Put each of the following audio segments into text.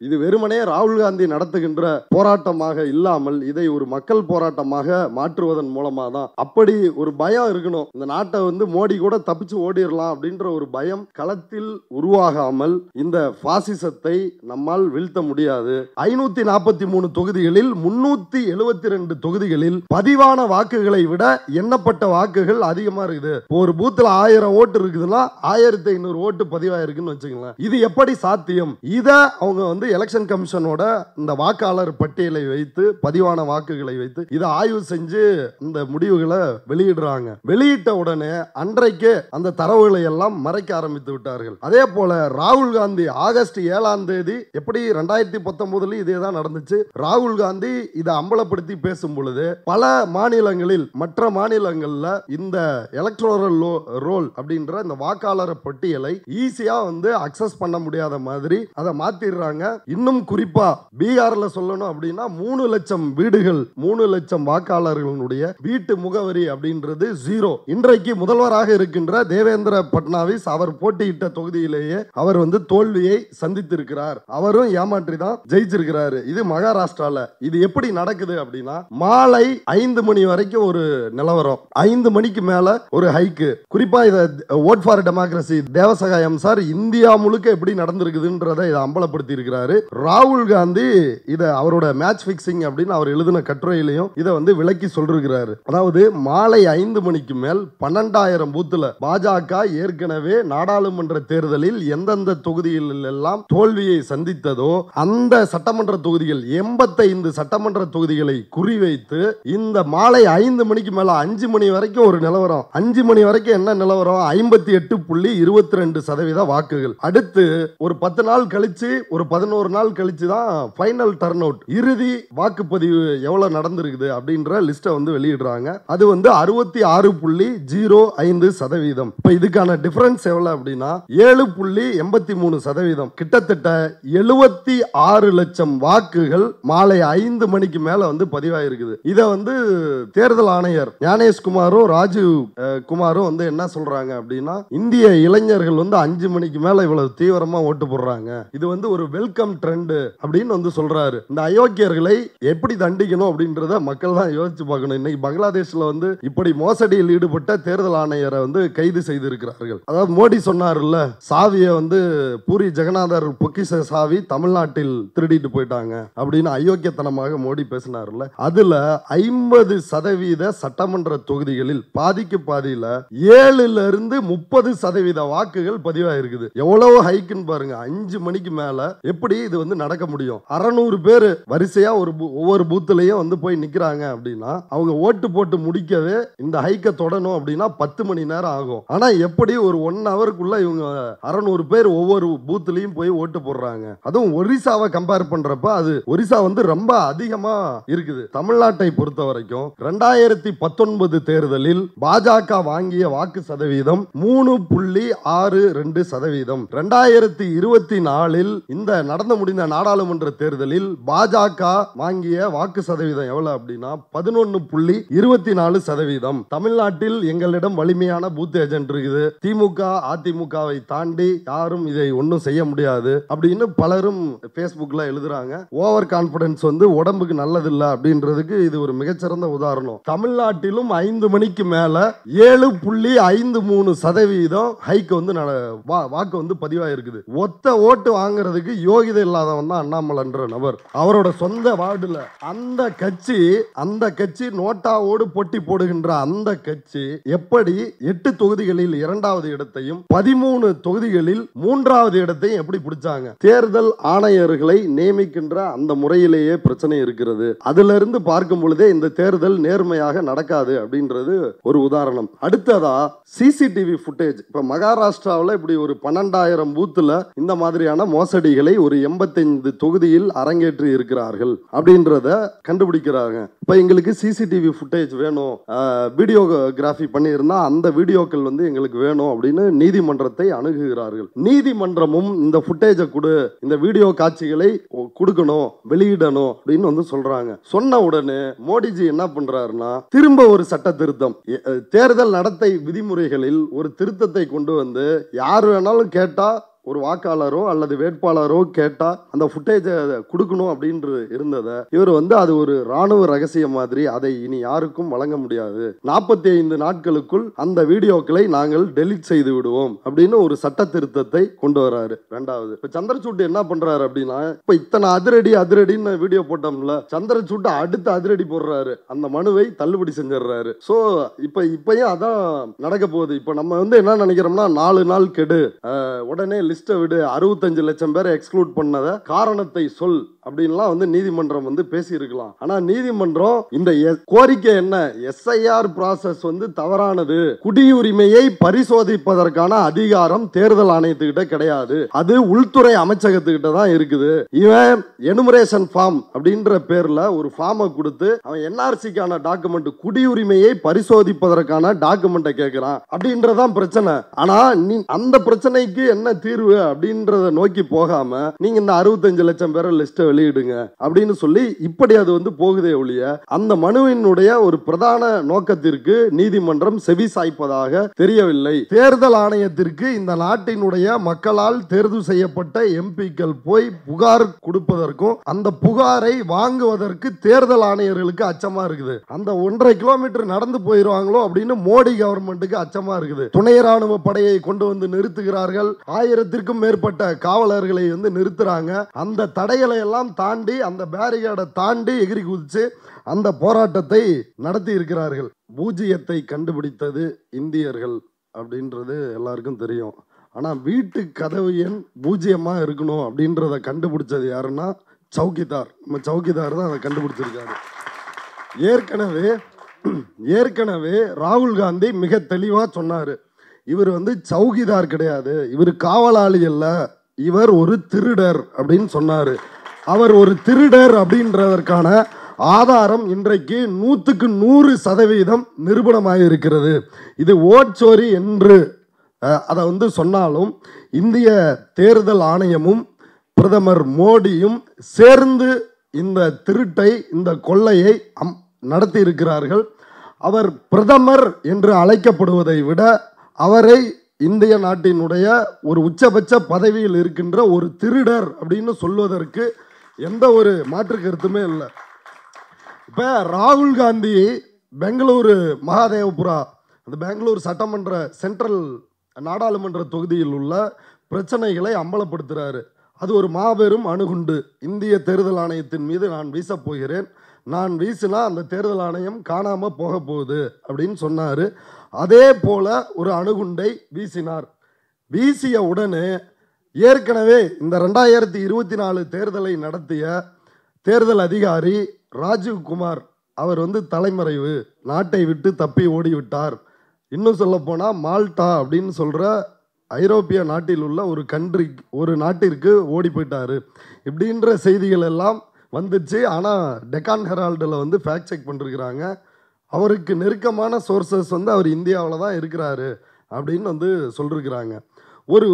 இது வெறுமனே ராகுல் காந்தி நடத்துகின்ற போராட்டமாக இல்லாமல் இதை ஒரு மக்கள் போராட்டமாக மாற்றுவதன் மூலமா தான். அப்படி ஒரு பயம் இருக்கணும். இந்த நாட்டை மோடி கூட தப்பிச்சு ஓடிடலாம் அப்படின்ற ஒரு பயம் களத்தில் உருவாகாமல் இந்த பாசிசத்தை நம்மால் வீழ்த்த முடியாது. 543 தொகுதிகளில் 372 தொகுதிகளில் பதிவான வாக்குகளை விட எண்ணப்பட்ட வாக்குகள் அதிகமா இருக்குது. ஒரு பூத்துல 1000 ஓட்டு இருக்குதுன்னா 1500 ஓட்டு பதிவாயிருக்குன்னு வச்சுக்கலாம். இது எப்படி சாத்தியம்? இத அவங்க எலெக்ஷன் கமிஷனோட இந்த வாக்காளர் பட்டியலை வைத்து பதிவான வாக்குகளை வைத்து இதை ஆய்வு செஞ்சு இந்த முடிவுகளை வெளியிடுறாங்க. வெளியிட்ட உடனே அன்றைக்கு அந்த தரவுகளை எல்லாம் மறைக்க ஆரம்பித்து விட்டார்கள். அதே போல ராகுல் காந்தி ஆகஸ்ட் 7ஆம் தேதி எப்படி 2019 இதே தான் நடந்துச்சு. ராகுல் காந்தி இதை அம்பலப்படுத்தி பேசும் பொழுது பல மாநிலங்களில் மற்ற மாநிலங்கள்ல இந்த எலக்ட்ரோரல் ரோல் அப்படின்ற இந்த வாக்காளர் பட்டியலை ஈஸியா அக்சஸ் பண்ண முடியாத மாதிரி அதை மாத்திடுறாங்க. இன்னும் குறிப்பா பீகார்ல சொல்லணும் அப்படின்னா 3 லட்சம் வீடுகள் 3 லட்சம் வாக்காளர்களுடைய வீட்டு முகவரி அப்படின்றது 0. இன்றைக்கு முதல்வராக இருக்கின்ற தேவேந்திர பட்னாவிஸ் அவர் போட்டியிட்ட தொகுதியிலேயே அவர் தோல்வியை சந்தித்திருக்கிறார். அவரும் ஏமாற்றி தான் ஜெயிச்சிருக்கிறாரு. இது மகாராஷ்டிரால. இது எப்படி நடக்குது அப்படின்னா மாலை 5 மணி வரைக்கும் ஒரு நிலவரம், 5 மணிக்கு மேல ஒரு ஹைக்கு. குறிப்பா இத vote for democracy Devasahayam sir India முழுக்க எப்படி நடந்திருக்குதுன்றதை இதை அம்பலப்படுத்தி இருக்கிறாரு. ராகுல் காந்தி இத அவரோட மேட்ச் பிக்சிங் அப்படின்னு அவர் எழுதின கட்டுரையிலையும் இதை விளக்கி சொல்றாரு. அதாவது மாலை 5 மணிக்கு மேல் 12,000 பூத்துல பாஜக ஏற்கனவே நாடாளுமன்ற தேர்தலில் எந்தெந்த தொகுதியில் எல்லாம் தோல்வியை சந்தித்ததோ அந்த சட்டமன்ற தொகுதிகள் 85 சட்டமன்ற தொகுதிகளை குறிவைத்து இந்த மாலை 5 மணிக்கு மேல 5 மணி வரைக்கும் ஒரு நிலவரம். 5 மணி வரைக்கும் என்ன நிலவரம்? 58.22% வாக்குகள். அடுத்து ஒரு 10 நாள் கழிச்சு ஒரு 11 நாள் கழிச்சு தான் ஃபைனல் டர்ன் அவுட், இறுதி வாக்குப்பதிவு எவ்வளவு நடந்திருக்குது அப்படின்ற லிஸ்ட வெளியிடுறாங்க. அது 66.05%. இப்ப இதுக்கான டிஃபரன்ஸ் எவ்வளவு அப்படின்னா 7.83%. கிட்டத்தட்ட 76 லட்சம் வாக்குகள் மாலை 5 மணிக்கு மேல பதிவாயிருக்குது. இத தேர்தல் ஆணையர் ஞானேஷ்குமாரும் ராஜீவ் குமாரும் என்ன சொல்றாங்க அப்படின்னா இந்திய இளைஞர்கள் 5 மணிக்கு மேல இவ்வளவு தீவிரமா ஓட்டு போடுறாங்க. இது ஒரு வெல்கம் ட்ரெண்ட் அப்படின்னு சொல்றாரு. இந்த அயோக்கியர்களை எப்படி தண்டிக்கணும் அப்படின்றத மக்கள் தான் யோசிச்சு பார்க்கணும். இன்னைக்கு பங்களாதேஷ்ல இப்படி மோசடியில் ஈடுபட்ட தேர்தல் ஆணையரை கைது செய்து இருக்கிறார்கள். அதாவது மோடி சொன்னார்ல சாவியை பூரி ஜெகநாதர் பொக்கிஷ சாவி தமிழ்நாட்டில் திருடிட்டு போயிட்டாங்க அப்படின்னு அயோக்கியத்தனமாக மோடி பேசினார்ல. அதுல 50% சட்டமன்ற தொகுதிகளில் பாதிக்கு பாதியில 7-30% வாக்குகள் பதிவாயிருக்குது. எவ்வளவு ஹைக்குன்னு பாருங்க. 5 மணிக்கு மேல எப்படி இது நடக்க முடியும்? 600 பேர் வரிசையா ஒவ்வொரு பூத்துலயும் போய் நிக்கிறாங்க அப்படின்னா அவங்க ஓட்டு போட்டு முடிக்கவே இந்த ஹைக்க தொடணும் அப்படின்னா 10 மணி நேரம் ஆகும். ஆனா எப்படி ஒரு 1 ஹவருக்குள்ள இவங்க 600 பேர் ஒவ்வொரு பூத்துலயும் போய் ஓட்டு போடுறாங்க. அதுவும் ஒரிசாவை கம்பேர் பண்றப்ப அது ஒரிசா ரொம்ப அதிகமா இருக்குது. தமிழ்நாட்டை பொறுத்த வரைக்கும் 2019 தேர்தலில் பாஜக வாங்கிய வாக்கு சதவீதம் 3.62%. 2024 இந்த நடந்து முடிந்த நாடாளுமன்ற தேர்தலில் பாஜக வாங்கிய வாக்கு சதவீதம் எவ்வளவு அப்படின்னா 11.24%. தமிழ்நாட்டில் எங்களிடம் வலிமையான பூத் ஏஜென்ட் இருக்குது. திமுக அதிமுகவை தாண்டி யாரும் இதை ஒன்றும் செய்ய முடியாது அப்படின்னு பலரும் Facebookல எழுதுறாங்க. ஓவர் கான்பிடன்ஸ் உடம்புக்கு நல்லதில்லை அப்படின்றதுக்கு இது ஒரு மிகச்சிறந்த உதாரணம். தமிழ்நாட்டிலும் 5 மணிக்கு மேல 7.53% ஹைக்கு வாக்கு பதிவாயிருக்குது. ஒத்த ஓட்டு வாங்குறதுக்கு யோகிதை இல்லாதவன் தான் அண்ணாமலைன்ற நபர். அவரோட சொந்த வார்டுல அந்த கட்சி நோட்டாவோடு போட்டி போடுகின்ற அந்த கட்சி எப்படி 8 தொகுதிகளில் 2வது இடத்தையும் 13 தொகுதிகளில் 3வது இடத்தையும் எப்படி பிடிச்சாங்க? தேர்தல் ஆணையர்களை நியமிக்கின்ற அந்த முறையிலேயே பிரச்சனை இருக்கிறது. அதுல இருந்து பார்க்கும் பொழுதே இந்த தேர்தல் நேர்மையாக நடக்காது அப்படின்றது ஒரு உதாரணம். அடுத்ததா சிசிடிவி ஃபுட்டேஜ். இப்ப மகாராஷ்டிராவில் இப்படி ஒரு 12,000 பூத்துல இந்த மாதிரியான மோசடிகளை ஒரு 85 தொகுதியில் அரங்கேற்றி இருக்கிறார்கள் அப்படின்றத கண்டுபிடிக்கிறாங்க. இப்ப எங்களுக்கு சிசிடிவி ஃபுட்டேஜ் வேணும், வீடியோகிராஃபி பண்ணியிருந்தா அந்த வீடியோக்கள் எங்களுக்கு வேணும் அப்படின்னு நீதிமன்றத்தை அணுகுகிறார்கள். நீதிமன்றமும் இந்த ஃபுட்டேஜை கொடு, இந்த வீடியோ காட்சிகளை கொடுக்கணும், வெளியிடணும் அப்படின்னு சொல்றாங்க. சொன்ன உடனே மோடிஜி என்ன பண்றாருன்னா திரும்ப ஒரு சட்ட திருத்தம், தேர்தல் நடத்தை விதிமுறைகளில் ஒரு திருத்தத்தை கொண்டு யார் வேணாலும் கேட்டா ஒரு வாக்காளரோ அல்லது வேட்பாளரோ கேட்டா அந்த ஃபுட்டேஜை கொடுக்கணும் அப்படின்றது இருந்ததை இவர் வந்து அது ஒரு ராணுவ ரகசியம் மாதிரி அதை இனி யாருக்கும் வழங்க முடியாது, 45 நாட்களுக்குள் அந்த வீடியோக்களை நாங்கள் டெலிட் செய்து விடுவோம் அப்படின்னு ஒரு சட்ட திருத்தத்தை கொண்டு வராரு. ரெண்டாவது, இப்ப சந்திரசூட் என்ன பண்றாரு அப்படின்னா, இப்ப இத்தனை அதிரடின்னு வீடியோ போட்டோம்ல, சந்திரசூட் அடுத்த அதிரடி போடுறாரு, அந்த மனுவை தள்ளுபடி செஞ்சிடறாரு. சோ இப்பயும் அதான் நடக்க போகுது. இப்ப நம்ம வந்து என்ன நினைக்கிறோம்னா, 4 நாள் கெடு, உடனே லிஸ்ட்டை விடு, 65 லட்சம் பேரை எக்ஸ்க்ளூட் பண்ணத காரணத்தை சொல் அப்படின்லாம் வந்து நீதிமன்றம் வந்து பேசி இருக்கலாம். ஆனா நீதிமன்றம் இந்த கோரிக்கை என்ன, எஸ்ஐஆர் ப்ராசஸ் வந்து தவறானது, குடியுரிமையை பரிசோதிப்பதற்கான அதிகாரம் தேர்தல் ஆணையத்துக்கிட்ட கிடையாது, அது உள்துறை அமைச்சகத்துக்கிட்ட தான் இருக்குது. இவன் எனுமரேஷன் ஃபார்ம் அப்படின்ற பேர்ல ஒரு ஃபார்மை கொடுத்து அவன் என்ஆர்சிக்கான டாக்குமெண்ட், குடியுரிமையை பரிசோதிப்பதற்கான டாக்குமெண்ட்டை கேட்கிறான் அப்படின்றதான் பிரச்சனை. ஆனா நீ அந்த பிரச்சனைக்கு என்ன தீர்வு அப்படின்றத நோக்கி போகாம நீங்க இந்த 65 லட்சம் பேரை லிஸ்ட்டை வெளியிடுங்க அப்படின்னு சொல்லி இப்படி அது வந்து போகுதே ஒழிய அந்த மனுவினுடைய ஒரு பிரதான நோக்கத்திற்கு நீதிமன்றம் செவி சாய்ப்பதாக தெரியவில்லை. தேர்தல் ஆணையத்திற்கு இந்த நாட்டினுடைய மக்களால் தேர்வு செய்யப்பட்ட எம்பிக்கள் போய் புகார் கொடுப்பதற்கும் அந்த புகாரை வாங்குவதற்கு தேர்தல் ஆணையர்களுக்கு அச்சமா இருக்குது. அந்த 1.5 கிலோமீட்டர் நடந்து போயிருவாங்களோ அப்படின்னு மோடி கவர்மெண்ட்டுக்கு அச்சமா இருக்குது. துணை ராணுவ படையை கொண்டு வந்து நிறுத்துகிறார்கள், 1000க்கும் மேற்பட்ட காவலர்களை வந்து நிறுத்துறாங்க. அந்த தடைகளை எல்லாம் தாண்டி, அந்த பேரிகேடை தாண்டி எகிரி குதிச்சு அந்த போராட்டத்தை நடத்தி இருக்கிறார்கள். பூஜ்ஜியத்தை கண்டுபிடித்தது இந்தியர்கள் அப்படின்றது எல்லாருக்கும் தெரியும். ஆனா வீட்டு கதவு எண் பூஜ்ஜியமா இருக்கணும் அப்படின்றத கண்டுபிடிச்சது யாருன்னா சௌகிதார். நம்ம சௌகிதார் தான் அதை கண்டுபிடிச்சிருக்காரு. ஏற்கனவே ராகுல் காந்தி மிக தெளிவா சொன்னாரு, இவர் வந்து சௌகிதார் கிடையாது, இவர் காவலாளி அல்ல, இவர் ஒரு திருடர் அப்படின்னு சொன்னாரு. அவர் ஒரு திருடர் அப்படின்றதற்கான ஆதாரம் இன்றைக்கு 100க்கு 100% நிரூபணமாக இருக்கிறது. இது ஓட்சோரி என்று அதை வந்து சொன்னாலும் இந்திய தேர்தல் ஆணையமும் பிரதமர் மோடியும் சேர்ந்து இந்த திருட்டை, இந்த கொள்ளையை நடத்தி இருக்கிறார்கள். அவர் பிரதமர் என்று அழைக்கப்படுவதை விட அவரை இந்திய நாட்டினுடைய ஒரு உச்சபட்ச பதவியில் இருக்கின்ற ஒரு திருடர் அப்படின்னு சொல்வதற்கு எந்த ஒரு மாற்று கருத்துமே இல்லை. இப்ப ராகுல் காந்தி பெங்களூரு மகாதேவபுரா, அந்த பெங்களூர் சட்டமன்ற சென்ட்ரல் நாடாளுமன்ற தொகுதியில் உள்ள பிரச்சனைகளை அம்பலப்படுத்துறாரு. அது ஒரு மாபெரும் அணுகுண்டு. இந்திய தேர்தல் ஆணையத்தின் மீது நான் வீசப் போகிறேன், நான் வீசினா அந்த தேர்தல் ஆணையம் காணாம போக போகுது அப்படின்னு சொன்னாரு. அதே போல ஒரு அணுகுண்டை வீசினார். வீசிய உடனே ஏற்கனவே இந்த 2024 தேர்தலை நடத்திய தேர்தல் அதிகாரி ராஜீவ்குமார் அவர் வந்து தலைமறைவு, நாட்டை விட்டு தப்பி ஓடிவிட்டார். இன்னும் சொல்ல போனால் மால்டா அப்படின்னு சொல்கிற ஐரோப்பிய நாட்டில் உள்ள ஒரு நாட்டிற்கு ஓடி போயிட்டாரு இப்படின்ற செய்திகள் எல்லாம் வந்துச்சு. ஆனால் டெக்கான் ஹெரால்டில் வந்து ஃபேக்ட் செக் பண்ணிருக்கிறாங்க. அவருக்கு நெருக்கமான சோர்சஸ் வந்து அவர் இந்தியாவில் தான் இருக்கிறாரு அப்படின்னு வந்து சொல்லிருக்கிறாங்க. ஒரு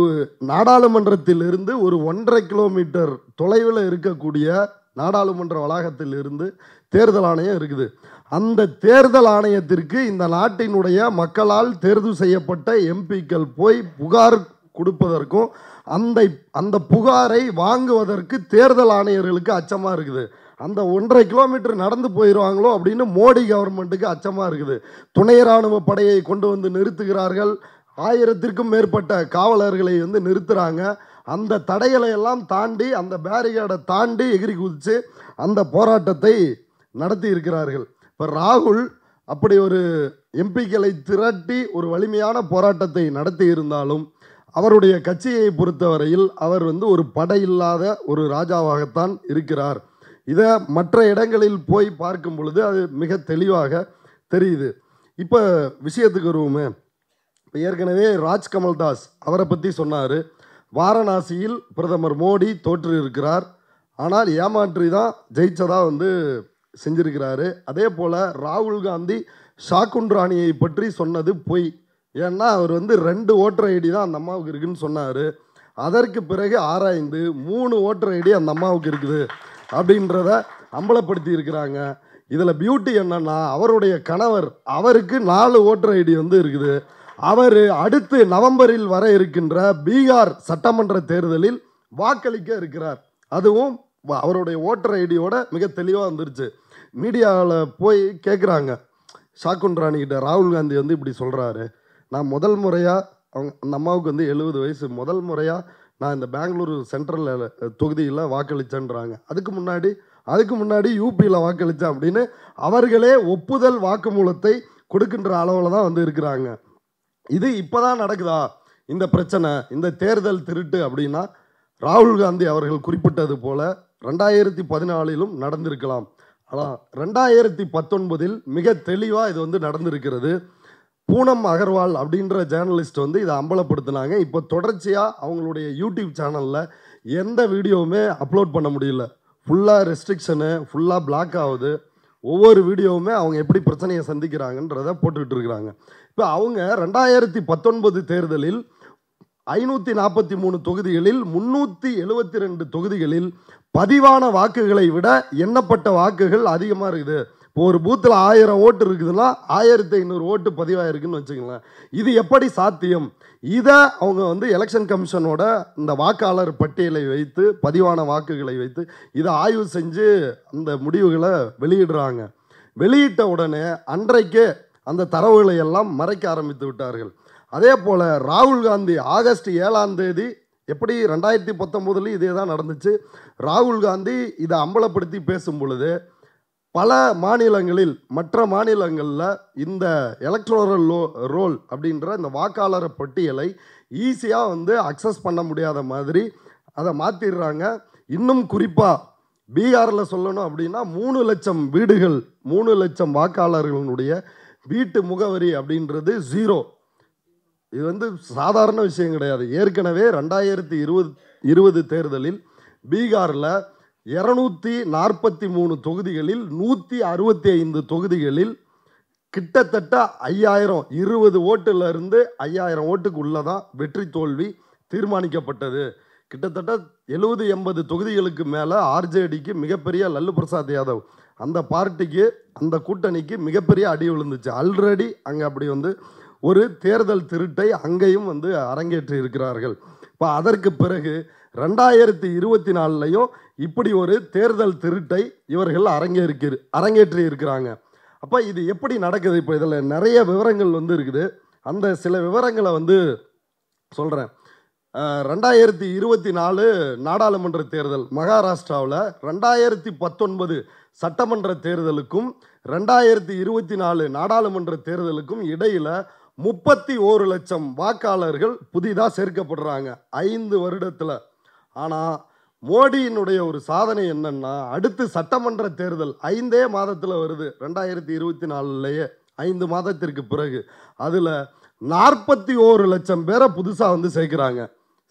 நாடாளுமன்றத்திலிருந்து ஒரு 1.5 கிலோமீட்டர் தொலைவில் இருக்கக்கூடிய நாடாளுமன்ற வளாகத்தில் இருந்து தேர்தல் ஆணையம் இருக்குது. அந்த தேர்தல் ஆணையத்திற்கு இந்த நாட்டினுடைய மக்களால் தேர்வு செய்யப்பட்ட எம்பிக்கள் போய் புகார் கொடுப்பதற்கும் அந்த புகாரை வாங்குவதற்கு தேர்தல் ஆணையர்களுக்கு அச்சமாக இருக்குது. அந்த 1.5 கிலோமீட்டர் நடந்து போயிடுவாங்களோ அப்படின்னு மோடி கவர்மெண்ட்டுக்கு அச்சமாக இருக்குது. துணை ராணுவ படையை கொண்டு வந்து நிறுத்துகிறார்கள், 1000க்கும் மேற்பட்ட காவலர்களை வந்து நிறுத்துறாங்க. அந்த தடைகளை எல்லாம் தாண்டி, அந்த பேரிகேடை தாண்டி எகிரி குதிச்சு அந்த போராட்டத்தை நடத்தி இருக்கிறார்கள். இப்போ ராகுல் அப்படி ஒரு எம்பிக்களை திரட்டி ஒரு வலிமையான போராட்டத்தை நடத்தி இருந்தாலும் அவருடைய கட்சியை பொறுத்தவரையில் அவர் வந்து ஒரு படையில்லாத ஒரு ராஜாவாகத்தான் இருக்கிறார். இதை மற்ற இடங்களில் போய் பார்க்கும் பொழுது அது மிக தெளிவாக தெரியுது. இப்போ விஷயத்துக்கு வருவோமே. இப்போ ஏற்கனவே ராஜ்கமல் தாஸ் அவரை பற்றி சொன்னார். வாரணாசியில் பிரதமர் மோடி தோற்று இருக்கிறார், ஆனால் ஏமாற்றி தான் ஜெயிச்சதாக வந்து செஞ்சிருக்கிறாரு. அதே போல் ராகுல் காந்தி ஷாக்குன் ராணியை பற்றி சொன்னது பொய். ஏன்னா அவர் வந்து 2 ஓட்டர் ஐடி தான் அந்த அம்மாவுக்கு இருக்குன்னு சொன்னார். அதற்கு பிறகு ஆராய்ந்து 3 ஓட்டர் ஐடி அந்த அம்மாவுக்கு இருக்குது அப்படின்றத அம்பலப்படுத்தி இருக்கிறாங்க. இதில் பியூட்டி என்னன்னா, அவருடைய கணவர் அவருக்கு 4 ஓட்டர் ஐடி வந்து இருக்குது. அவர் அடுத்து நவம்பரில் வர இருக்கின்ற பீகார் சட்டமன்ற தேர்தலில் வாக்களிக்க இருக்கிறார். அதுவும் அவருடைய ஓட்டர் ஐடியோட மிக தெளிவாக வந்துருச்சு. மீடியாவில் போய் கேட்குறாங்க ஷாக்குன் கிட்ட, ராகுல் காந்தி வந்து இப்படி சொல்கிறாரு, நான் முதல் முறையாக அந்த அம்மாவுக்கு வந்து 70 வயசு, முதல் முறையாக நான் இந்த பெங்களூரு சென்ட்ரல் தொகுதியில் வாக்களித்தேன்றாங்க. அதுக்கு முன்னாடி யூபியில் வாக்களித்தேன் அப்படின்னு அவர்களே ஒப்புதல் வாக்குமூலத்தை கொடுக்கின்ற அளவில் தான் வந்து இருக்கிறாங்க. இது இப்போ தான் நடக்குதா இந்த பிரச்சனை, இந்த தேர்தல் திருட்டு அப்படின்னா ராகுல் காந்தி அவர்கள் குறிப்பிட்டது போல 2014 நடந்திருக்கலாம். ஆனால் 2019 மிக தெளிவாக இது வந்து நடந்திருக்கிறது. பூனம் அகர்வால் அப்படின்ற ஜேர்னலிஸ்ட் வந்து இதை அம்பலப்படுத்தினாங்க. இப்போ தொடர்ச்சியாக அவங்களுடைய யூடியூப் சேனலில் எந்த வீடியோவுமே அப்லோட் பண்ண முடியல. ஃபுல்லாக ரெஸ்ட்ரிக்ஷனு, ஃபுல்லாக பிளாக் ஆகுது. ஒவ்வொரு வீடியோவுமே அவங்க எப்படி பிரச்சனையை சந்திக்கிறாங்கன்றதை போட்டுக்கிட்டு இருக்கிறாங்க. இப்போ அவங்க 2019 தேர்தலில் 543 தொகுதிகளில் 372 தொகுதிகளில் பதிவான வாக்குகளை விட எண்ணப்பட்ட வாக்குகள் அதிகமாக இருக்குது. இப்போ ஒரு பூத்தில் 1000 ஓட்டு இருக்குதுன்னா 1500 ஓட்டு பதிவாயிருக்குன்னு வச்சுக்கலாம். இது எப்படி சாத்தியம்? இதை அவங்க வந்து எலெக்ஷன் கமிஷனோட இந்த வாக்காளர் பட்டியலை வைத்து, பதிவான வாக்குகளை வைத்து இதை ஆய்வு செஞ்சு அந்த முடிவுகளை வெளியிடுறாங்க. வெளியிட்ட உடனே அன்றைக்கே அந்த தரவுகளை எல்லாம் மறைக்க ஆரம்பித்து விட்டார்கள். அதே போல் ராகுல் காந்தி ஆகஸ்ட் 7ஆம் தேதி எப்படி 2019 இதே தான் நடந்துச்சு. ராகுல் காந்தி இதை அம்பலப்படுத்தி பேசும் பொழுது பல மாநிலங்களில், மற்ற மாநிலங்களில் இந்த எலக்ட்ரோரல் ரோல் அப்படின்ற இந்த வாக்காளர் பட்டியலை ஈஸியாக வந்து அக்சஸ் பண்ண முடியாத மாதிரி அதை மாற்றிடுறாங்க. இன்னும் குறிப்பாக பீகாரில் சொல்லணும் அப்படின்னா 3 லட்சம் வீடுகள், 3 லட்சம் வாக்காளர்களுடைய வீட்டு முகவரி அப்படின்றது 0. இது வந்து சாதாரண விஷயம் கிடையாது. ஏற்கனவே 2020 தேர்தலில் பீகாரில் 243 தொகுதிகளில் 165 தொகுதிகளில் கிட்டத்தட்ட 5000, 20 ஓட்டுலேருந்து 5000 ஓட்டுக்கு உள்ளதான் வெற்றி தோல்வி தீர்மானிக்கப்பட்டது. கிட்டத்தட்ட 70-80 தொகுதிகளுக்கு மேலே ஆர்ஜேடிக்கு மிகப்பெரிய லல்லு பிரசாத் யாதவ் அந்த பார்ட்டிக்கு, அந்த கூட்டணிக்கு மிகப்பெரிய அடி விழுந்துச்சு. ஆல்ரெடி அங்கே அப்படி வந்து ஒரு தேர்தல் திருட்டை அங்கேயும் வந்து அரங்கேற்றி இருக்கிறார்கள். இப்போ அதற்கு பிறகு 2024 இப்படி ஒரு தேர்தல் திருட்டை இவர்கள் அரங்கேற்றி இருக்கிறாங்க. அப்போ இது எப்படி நடக்குது? இப்போ இதில் நிறைய விவரங்கள் வந்து இருக்குது. அந்த சில விவரங்களை வந்து சொல்கிறேன். 2024 நாடாளுமன்ற தேர்தல் மகாராஷ்டிராவில், 2019 சட்டமன்ற தேர்தலுக்கும் 2024 நாடாளுமன்ற தேர்தலுக்கும் இடையில் 31 லட்சம் வாக்காளர்கள் புதிதாக சேர்க்கப்படுறாங்க 5 வருடத்தில். ஆனால் மோடியினுடைய ஒரு சாதனை என்னன்னா, அடுத்து சட்டமன்ற தேர்தல் 5 மாதத்தில் வருது. 2024 5 மாதத்திற்கு பிறகு அதில் 41 லட்சம் பேரை புதுசாக வந்து சேர்க்குறாங்க.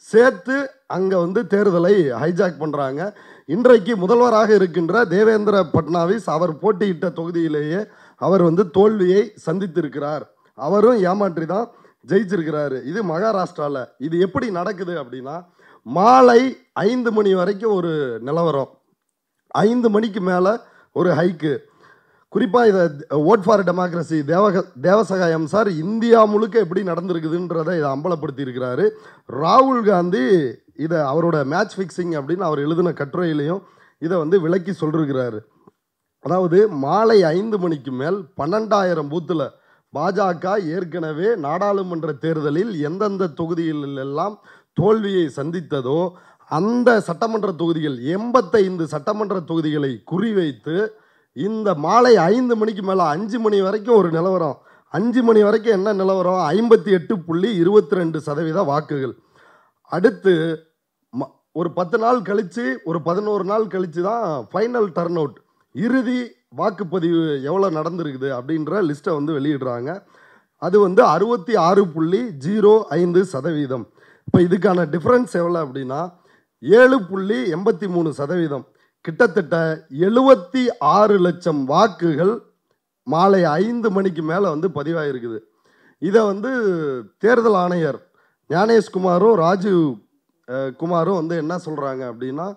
சேர்த்து அங்கே வந்து தேர்தலை ஹைஜாக் பண்ணுறாங்க. இன்றைக்கு முதல்வராக இருக்கின்ற தேவேந்திர பட்னாவிஸ் அவர் போட்டியிட்ட தொகுதியிலேயே அவர் வந்து தோல்வியை சந்தித்திருக்கிறார். அவரும் ஏமாற்றி தான் ஜெயிச்சிருக்கிறாரு. இது மகாராஷ்டிராவில். இது எப்படி நடக்குது அப்படின்னா, மாலை 5 மணி வரைக்கும் ஒரு நிலவரம், 5 மணிக்கு மேலே ஒரு ஹைக்கு. குறிப்பாக இதை vote for democracy Devasahayam sir India முழுக்க எப்படி நடந்திருக்குதுன்றதை இதை அம்பலப்படுத்தி இருக்கிறாரு. ராகுல் காந்தி இதை அவரோட மேட்ச் ஃபிக்ஸிங் அப்படின்னு அவர் எழுதின கட்டுரையிலையும் இதை வந்து விளக்கி சொல்லிருக்கிறாரு. அதாவது மாலை 5 மணிக்கு மேல் 12,000 பூத்தில் பாஜக ஏற்கனவே நாடாளுமன்ற தேர்தலில் எந்தெந்த தொகுதிகளெல்லாம் தோல்வியை சந்தித்ததோ அந்த சட்டமன்ற தொகுதிகள் 85 சட்டமன்ற தொகுதிகளை குறிவைத்து இந்த மாலை 5 மணிக்கு மேலே 5 மணி வரைக்கும் ஒரு நிலவரம். 5 மணி வரைக்கும் என்ன நிலவரம்? 58.22% வாக்குகள். அடுத்து ஒரு 10 நாள் கழித்து, ஒரு 11 நாள் கழித்து தான் ஃபைனல் டர்ன் அவுட், இறுதி வாக்குப்பதிவு எவ்வளோ நடந்திருக்குது அப்படின்ற லிஸ்ட்டை வந்து வெளியிடுறாங்க. அது வந்து 66.05%. இப்போ இதுக்கான டிஃப்ரென்ஸ் எவ்வளோ அப்படின்னா 7.83%. கிட்டத்தட்ட 76 லட்சம் வாக்குகள் மாலை 5 மணிக்கு மேலே வந்து பதிவாயிருக்குது. இதை வந்து தேர்தல் ஆணையர் ஞானேஷ்குமாரும் ராஜீவ் குமாரும் வந்து என்ன சொல்கிறாங்க அப்படின்னா,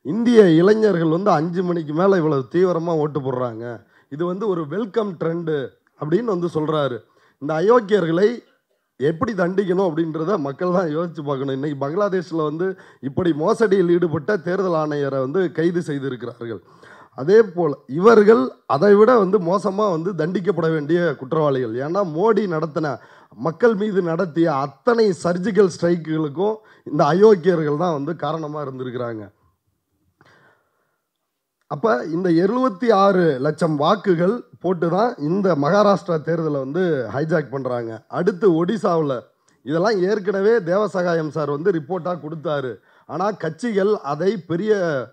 இந்திய இளைஞர்கள் வந்து 5 மணிக்கு மேலே இவ்வளவு தீவிரமாக ஓட்டு போடுறாங்க, இது வந்து ஒரு வெல்கம் ட்ரெண்டு அப்படின்னு வந்து சொல்கிறாரு. இந்த அயோக்கியர்களை எப்படி தண்டிக்கணும் அப்படின்றத மக்கள் தான் யோசிச்சு பார்க்கணும். இன்னைக்கு பங்களாதேஷில் வந்து இப்படி மோசடியில் ஈடுபட்ட தேர்தல் ஆணையரை வந்து கைது செய்திருக்கிறார்கள். அதே போல் இவர்கள் அதை விட வந்து மோசமாக வந்து தண்டிக்கப்பட வேண்டிய குற்றவாளிகள். ஏன்னா மோடி நடத்தின மக்கள் மீது நடத்திய அத்தனை சர்ஜிக்கல் ஸ்ட்ரைக்குகளுக்கும் இந்த அயோக்கியர்கள் தான் வந்து காரணமாக இருந்திருக்கிறாங்க. அப்போ இந்த 76 லட்சம் வாக்குகள் போட்டு தான் இந்த மகாராஷ்டிரா தேர்தலை வந்து ஹைஜாக் பண்ணுறாங்க. அடுத்து ஒடிசாவில் இதெல்லாம் ஏற்கனவே தேவசகாயம் சார் வந்து ரிப்போர்ட்டாக கொடுத்தாரு. ஆனால் கட்சிகள் அதை பெரிய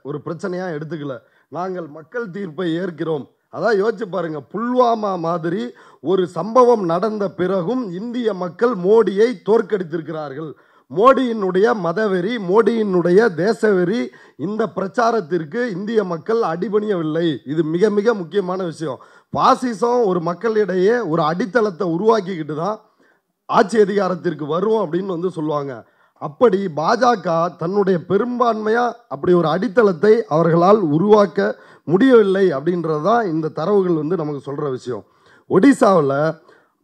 ஒரு பிரச்சனையாக எடுத்துக்கல. நாங்கள் மக்கள் தீர்ப்பை ஏற்கிறோம். அதான் யோசிச்சு பாருங்க, புல்வாமா மாதிரி ஒரு சம்பவம் நடந்த பிறகும் இந்திய மக்கள் மோடியை தோற்கடித்திருக்கிறார்கள். மோடியினுடைய மதவெறி, மோடியினுடைய தேசவெறி, இந்த பிரச்சாரத்திற்கு இந்திய மக்கள் அடிபணியவில்லை. இது மிக மிக முக்கியமான விஷயம். பாசிசம் ஒரு மக்களிடையே ஒரு அடித்தளத்தை உருவாக்கிக்கிட்டு தான் ஆட்சி அதிகாரத்திற்கு வரும் அப்படின்னு வந்து சொல்லுவாங்க. அப்படி பாஜக தன்னுடைய பெரும்பான்மையா அப்படி ஒரு அடித்தளத்தை அவர்களால் உருவாக்க முடியவில்லை அப்படின்றது தான் இந்த தரவுகள் வந்து நமக்கு சொல்ற விஷயம். ஒடிசாவில்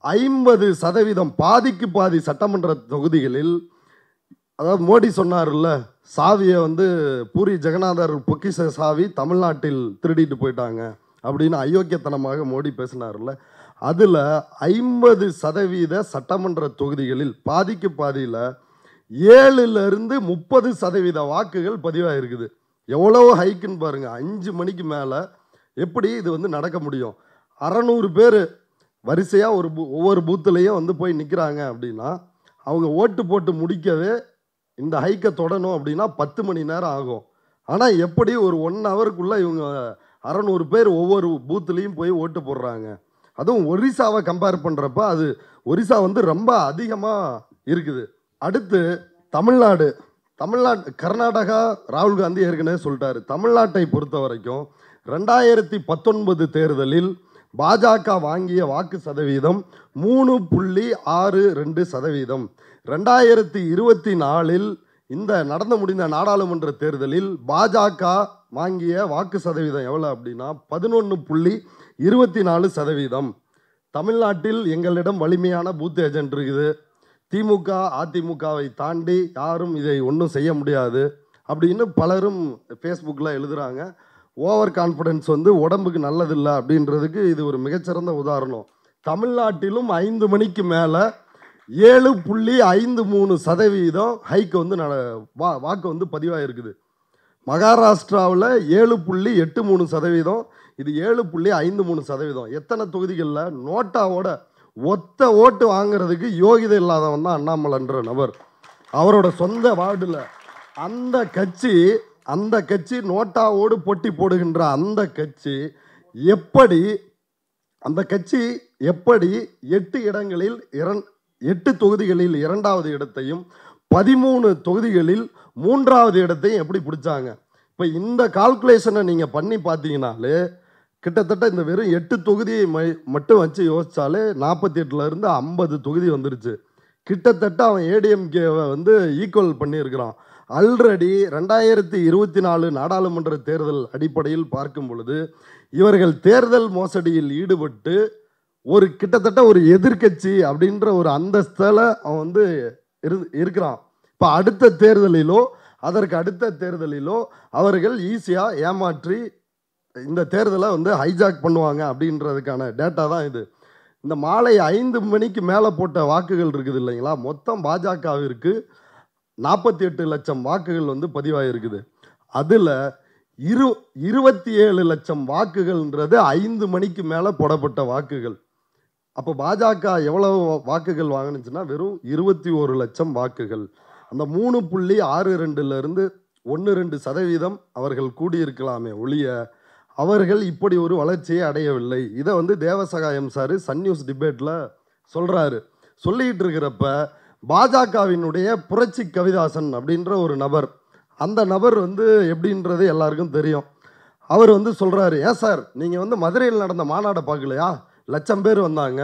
50% பாதிக்கு பாதி சட்டமன்ற தொகுதிகளில், அதாவது மோடி சொன்னார்ல, சாவியை வந்து பூரி ஜெகநாதர் பொக்கிஷ சாவி தமிழ்நாட்டில் திருடிட்டு போயிட்டாங்க அப்படின்னு அயோக்கியத்தனமாக மோடி பேசினார்ல, அதில் 50% சட்டமன்ற தொகுதிகளில் பாதிக்கு பாதியில் 7லிருந்து 30% வாக்குகள் பதிவாயிருக்குது. எவ்வளோ ஹைக்குன்னு பாருங்க. 5 மணிக்கு மேலே எப்படி இது வந்து நடக்க முடியும்? 600 பேர் வரிசையாக ஒவ்வொரு பூத்துலேயும் வந்து போய் நிற்கிறாங்க அப்படின்னா அவங்க ஓட்டு போட்டு முடிக்கவே இந்த ஹைக்கை தொடணும் அப்படின்னா 10 மணி நேரம் ஆகும். ஆனால் எப்படி ஒரு 1 ஹவருக்குள்ளே இவங்க 600 பேர் ஒவ்வொரு பூத்துலேயும் போய் ஓட்டு போடுறாங்க? அதுவும் ஒரிசாவை கம்பேர் பண்ணுறப்ப அது ஒரிசா வந்து ரொம்ப அதிகமாக இருக்குது. அடுத்து தமிழ்நாடு, கர்நாடகா ராகுல் காந்தி ஏற்கனவே சொல்லிட்டாரு. தமிழ்நாட்டை பொறுத்த வரைக்கும் 2019 தேர்தலில் பாஜக வாங்கிய வாக்கு சதவீதம் 3.62%. 2024 இந்த நடந்து முடிந்த நாடாளுமன்ற தேர்தலில் பாஜக வாங்கிய வாக்கு சதவீதம் எவ்வளோ அப்படின்னா 11.24%. தமிழ்நாட்டில் எங்களிடம் வலிமையான பூத் ஏஜென்ட் இருக்குது. திமுக அதிமுகவை தாண்டி யாரும் இதை ஒன்றும் செய்ய முடியாது அப்படின்னு பலரும் ஃபேஸ்புக்கில் எழுதுகிறாங்க. ஓவர் கான்ஃபிடன்ஸ் வந்து உடம்புக்கு நல்லதில்லை அப்படின்றதுக்கு இது ஒரு மிகச்சிறந்த உதாரணம். தமிழ்நாட்டிலும் 5 மணிக்கு மேலே 7.53% ஹைக்கு வந்து வாக்கு வந்து பதிவாயிருக்குது. மகாராஷ்டிராவில் 7.83%, இது 7.53%. எத்தனை தொகுதிகளில் நோட்டாவோட ஒத்த ஓட்டு வாங்கிறதுக்கு யோகிதை இல்லாதவன் தான் அண்ணாமலைன்ற நபர். அவரோட சொந்த வார்டில் அந்த கட்சி நோட்டாவோடு போட்டி போடுகின்ற அந்த கட்சி எப்படி 8 இடங்களில் 8 தொகுதிகளில் 2வது இடத்தையும் 13 தொகுதிகளில் 3வது இடத்தையும் எப்படி பிடிச்சாங்க? இப்போ இந்த கால்குலேஷனை நீங்கள் பண்ணி பார்த்தீங்கனாலே கிட்டத்தட்ட இந்த வெறும் 8 தொகுதியை மட்டும் வச்சு யோசிச்சாலே 48லேருந்து 50 தொகுதி வந்துருச்சு. கிட்டத்தட்ட அவன் ஏடிஎம்கேவை வந்து ஈக்குவல் பண்ணியிருக்கிறான். ஆல்ரெடி 2024 நாடாளுமன்ற தேர்தல் அடிப்படையில் பார்க்கும் பொழுது இவர்கள் தேர்தல் மோசடியில் ஈடுபட்டு கிட்டத்தட்ட ஒரு எதிர்கட்சி அப்படின்ற ஒரு அந்தஸ்தில் அவன் வந்து இருக்கிறான். இப்போ அடுத்த தேர்தலிலோ அதற்கு அடுத்த தேர்தலிலோ அவர்கள் ஈஸியாக ஏமாற்றி இந்த தேர்தலை வந்து ஹைஜாக் பண்ணுவாங்க அப்படின்றதுக்கான டேட்டா தான் இது. இந்த மாலை 5 மணிக்கு மேலே போட்ட வாக்குகள் இருக்குது இல்லைங்களா, மொத்தம் பாஜகவிற்கு 48 லட்சம் வாக்குகள் வந்து பதிவாயிருக்குது. அதில் 27 லட்சம் வாக்குகள்ன்றது 5 மணிக்கு மேலே போடப்பட்ட வாக்குகள். அப்போ பாஜக எவ்வளவு வாக்குகள் வாங்கினுச்சுன்னா வெறும் 21 லட்சம் வாக்குகள். அந்த 3.62லேருந்து 1-2% அவர்கள் கூடியிருக்கலாமே ஒழிய அவர்கள் இப்படி ஒரு வளர்ச்சியை அடையவில்லை. இதை வந்து தேவசகாயம் சார் சன் நியூஸ் டிபேட்டில் சொல்கிறாரு. சொல்லிகிட்டு இருக்கிறப்ப பாஜகவினுடைய புரட்சி கவிதாசன் அப்படின்ற ஒரு நபர், அந்த நபர் வந்து எப்படின்றது எல்லாருக்கும் தெரியும். அவர் வந்து சொல்கிறாரு, ஏன் சார் நீங்கள் வந்து மதுரையில் நடந்த மாநாடை பார்க்கலையா? 1,00,000 பேர் வந்தாங்க.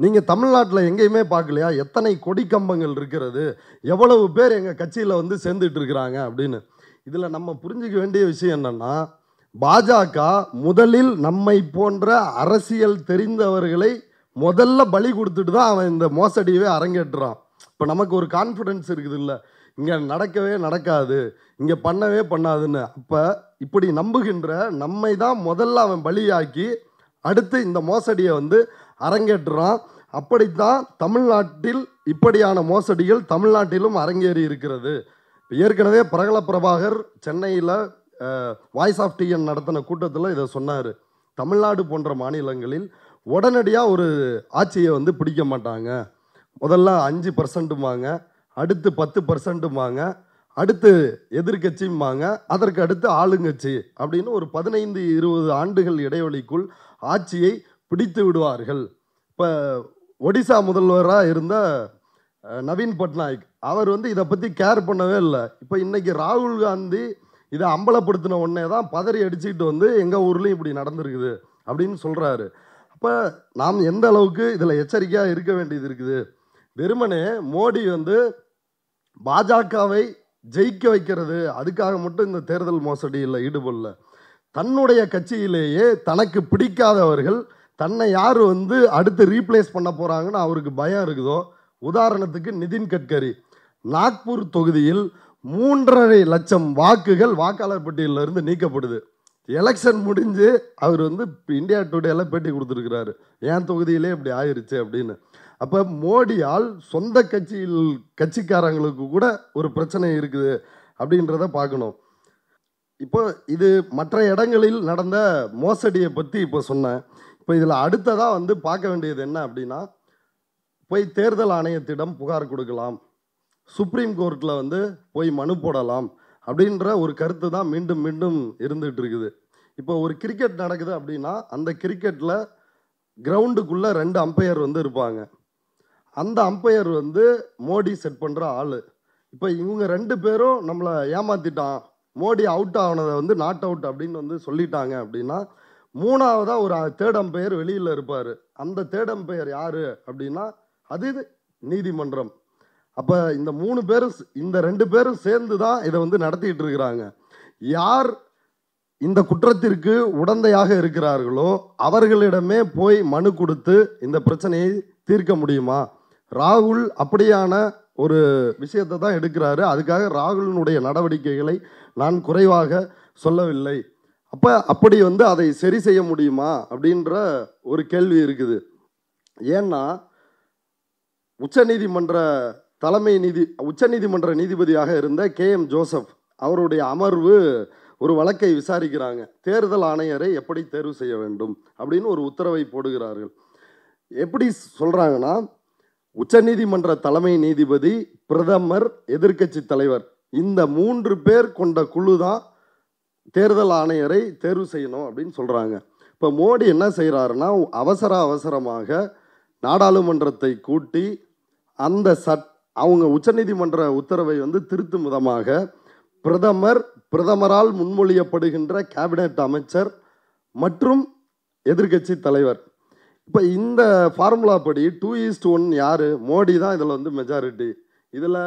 நீங்கள் தமிழ்நாட்டில் எங்கேயுமே பார்க்கலையா? எத்தனை கொடி கம்பங்கள் இருக்கிறது, எவ்வளவு பேர் எங்கள் கட்சியில் வந்து சேர்ந்துட்டு இருக்கிறாங்க அப்படின்னு. இதில் நம்ம புரிஞ்சிக்க வேண்டிய விஷயம் என்னென்னா, பாஜக முதலில் நம்மை போன்ற அரசியல் தெரிந்தவர்களை முதல்ல பலி கொடுத்துட்டு தான் அவன் இந்த மோசடியவே அரங்கேற்றுறான். இப்போ நமக்கு ஒரு கான்ஃபிடன்ஸ் இருக்குது இல்லை, இங்கே நடக்கவே நடக்காது, இங்கே பண்ணவே பண்ணாதுன்னு. அப்போ இப்படி நம்புகின்ற நம்மை தான் முதல்ல அவன் பலியாக்கி அடுத்து இந்த மோசடியை வந்து அரங்கேற்றுறான். அப்படித்தான் தமிழ்நாட்டில் இப்படியான மோசடிகள் தமிழ்நாட்டிலும் அரங்கேறி இருக்கிறது. ஏற்கனவே பிரகல பிரபாகர் சென்னையில் வாய்ஸ் ஆஃப் டிஎன் நடத்தின கூட்டத்தில் இதை சொன்னார். தமிழ்நாடு போன்ற மாநிலங்களில் உடனடியாக ஒரு ஆட்சியை வந்து பிடிக்க மாட்டாங்க. முதல்ல 5%மாங்க, அடுத்து 10%மாங்க, அடுத்து எதிர்கட்சிம்பாங்க, அதற்கு அடுத்து ஆளுங்கட்சி அப்படின்னு ஒரு 15-20 ஆண்டுகள் இடைவெளிக்குள் ஆட்சியை பிடித்து விடுவார்கள். இப்போ ஒடிசா முதல்வராக இருந்த நவீன் பட்நாயக் அவர் வந்து இதை பற்றி கேர் பண்ணவே இல்லை. இப்போ இன்னைக்கு ராகுல் காந்தி இதை அம்பலப்படுத்தின உடனே தான் பதறி அடிச்சுக்கிட்டு வந்து எங்கள் ஊர்லேயும் இப்படி நடந்திருக்குது அப்படின்னு சொல்கிறாரு. அப்போ நாம் எந்த அளவுக்கு இதில் எச்சரிக்கையாக இருக்க வேண்டியது இருக்குது. வெறுமனே மோடி வந்து பாஜகவை ஜெயிக்க வைக்கிறது அதுக்காக மட்டும் இந்த தேர்தல் மோசடியில் ஈடுபடல. தன்னுடைய கட்சியிலேயே தனக்கு பிடிக்காதவர்கள் தன்னை யார் வந்து அடுத்து ரீப்ளேஸ் பண்ண போகிறாங்கன்னு அவருக்கு பயம் இருக்குதோ. உதாரணத்துக்கு நிதின் கட்கரி நாக்பூர் தொகுதியில் 3.5 லட்சம் வாக்குகள் வாக்காளர் பட்டியலிருந்து நீக்கப்படுது. எலெக்ஷன் முடிஞ்சு அவர் வந்து இந்தியா டுடேல பேட்டி கொடுத்துருக்கிறாரு, என் தொகுதியிலே இப்படி ஆயிடுச்சு அப்படின்னு. அப்போ மோடியால் சொந்த கட்சிக்காரங்களுக்கு கூட ஒரு பிரச்சனை இருக்குது அப்படின்றத பார்க்கணும். இப்போ இது மற்ற இடங்களில் நடந்த மோசடியை பற்றி இப்போ சொன்னேன். இப்போ இதில் அடுத்ததாக வந்து பார்க்க வேண்டியது என்ன அப்படின்னா, போய் தேர்தல் ஆணையத்திடம் புகார் கொடுக்கலாம், சுப்ரீம் கோர்ட்டில் வந்து போய் மனு போடலாம் அப்படின்ற ஒரு கருத்து தான் மீண்டும் மீண்டும் இருந்துகிட்டு இருக்குது. இப்போ ஒரு கிரிக்கெட் நடக்குது அப்படின்னா அந்த கிரிக்கெட்டில் கிரவுண்டுக்குள்ளே 2 அம்பையர் வந்து இருப்பாங்க. அந்த அம்பையர் வந்து மோடி செட் பண்ணுற ஆள். இப்போ இவங்க 2 பேரும் நம்மளை ஏமாற்றிட்டான், மோடி அவுட் ஆனதை வந்து நாட் அவுட் அப்படின்னு வந்து சொல்லிட்டாங்க அப்படின்னா, மூணாவதாக ஒரு 3rd அம்பையர் வெளியில் இருப்பார். அந்த 3rd அம்பையர் யார் அப்படின்னா அது நீதிமன்றம். அப்போ இந்த 3 பேரும், இந்த 2 பேரும் சேர்ந்து தான் இதை வந்து நடத்திட்டு இருக்கிறாங்க. யார் இந்த குற்றத்திற்கு உடந்தையாக இருக்கிறார்களோ அவர்களிடமே போய் மனு கொடுத்து இந்த பிரச்சனையை தீர்க்க முடியுமா? ராகுல் அப்படியான ஒரு விஷயத்தை தான் எடுக்கிறாரு. அதுக்காக ராகுலினுடைய நடவடிக்கைகளை நான் குறைவாக சொல்லவில்லை. அப்போ அப்படி வந்து அதை சரி செய்ய முடியுமா அப்படின்ற ஒரு கேள்வி இருக்குது. ஏன்னா உச்சநீதிமன்ற நீதிபதியாக இருந்த KM ஜோசப் அவருடைய அமர்வு ஒரு வழக்கை விசாரிக்கிறாங்க. தேர்தல் ஆணையரை எப்படி தேர்வு செய்ய வேண்டும் அப்படின்னு ஒரு உத்தரவை போடுகிறார்கள். எப்படி சொல்கிறாங்கன்னா, உச்சநீதிமன்ற தலைமை நீதிபதி, பிரதமர், எதிர்க்கட்சி தலைவர், இந்த 3 பேர் கொண்ட குழு தான் தேர்தல் ஆணையரை தேர்வு செய்யணும் அப்படின்னு சொல்கிறாங்க. இப்போ மோடி என்ன செய்கிறாருன்னா, அவசரமாக நாடாளுமன்றத்தை கூட்டி அந்த அவங்க உச்சநீதிமன்ற உத்தரவை வந்து திருத்தும் விதமாக பிரதமரால் முன்மொழியப்படுகின்ற கேபினெட் அமைச்சர் மற்றும் எதிர்க்கட்சி தலைவர், இப்போ இந்த ஃபார்முலா படி 2:1 யார்? மோடி தான் இதில் வந்து மெஜாரிட்டி. இதில்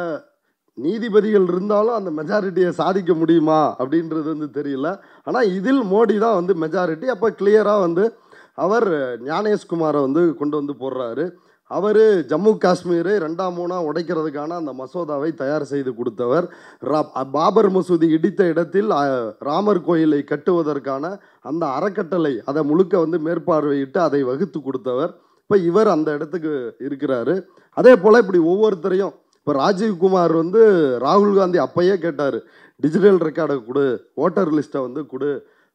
நீதிபதிகள் இருந்தாலும் அந்த மெஜாரிட்டியை சாதிக்க முடியுமா அப்படின்றது வந்து தெரியல. ஆனால் இதில் மோடி தான் வந்து மெஜாரிட்டி. அப்போ கிளியராக வந்து அவர் ஞானேஷ்குமாரை வந்து கொண்டு வந்து போடுறாரு. அவர் ஜம்மு காஷ்மீரை 2-3 உடைக்கிறதுக்கான அந்த மசோதாவை தயார் செய்து கொடுத்தவர். பாபர் மசூதி இடித்த இடத்தில் ராமர் கோயிலை கட்டுவதற்கான அந்த அறக்கட்டளை அதை முழுக்க வந்து மேற்பார்வையிட்டு அதை வகுத்து கொடுத்தவர். இப்போ இவர் அந்த இடத்துக்கு இருக்கிறாரு. அதே போல் இப்படி ஒவ்வொருத்தரையும், இப்போ ராஜீவ்குமார் வந்து ராகுல் காந்தி அப்பயே கேட்டார், டிஜிட்டல் ரெக்கார்டை கொடு, ஓட்டர் லிஸ்ட்டை வந்து கொடு,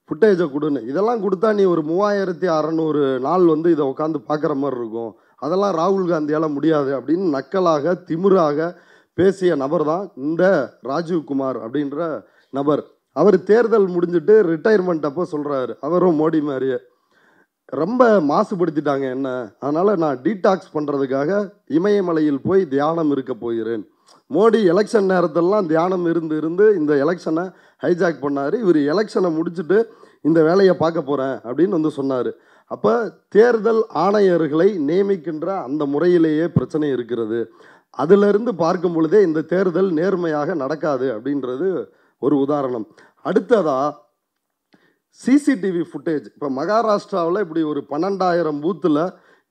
ஃபுட்டேஜை கொடுன்னு. இதெல்லாம் கொடுத்தா நீ ஒரு 3600 நாள் வந்து இதை உட்காந்து பார்க்குற மாதிரி இருக்கும், அதெல்லாம் ராகுல் காந்தியால் முடியாது அப்படின்னு நக்கலாக திமிராக பேசிய நபர் தான் இந்த ராஜீவ்குமார் அப்படின்ற நபர். அவர் தேர்தல் முடிஞ்சிட்டு ரிட்டையர்மெண்ட் அப்போ சொல்கிறாரு, அவரும் மோடி மாதிரியே, ரொம்ப மாசுபடுத்திட்டாங்க என்ன, அதனால் நான் டீடாக்ஸ் பண்ணுறதுக்காக இமயமலையில் போய் தியானம் இருக்க போகிறேன். மோடி எலெக்ஷன் நேரத்திலலாம் தியானம் இருந்து இந்த எலெக்ஷனை ஹைஜாக் பண்ணார். இவர் எலெக்ஷனை முடிச்சுட்டு இந்த வேலையை பார்க்க போகிறேன் அப்படின்னு வந்து சொன்னார். அப்போ தேர்தல் ஆணையர்களை நியமிக்கின்ற அந்த முறையிலேயே பிரச்சனை இருக்கிறது. அதிலிருந்து பார்க்கும் பொழுதே இந்த தேர்தல் நேர்மையாக நடக்காது அப்படின்றது ஒரு உதாரணம். அடுத்ததாக சிசிடிவி ஃபுட்டேஜ். இப்போ மகாராஷ்டிராவில் இப்படி ஒரு 12,000 பூத்தில்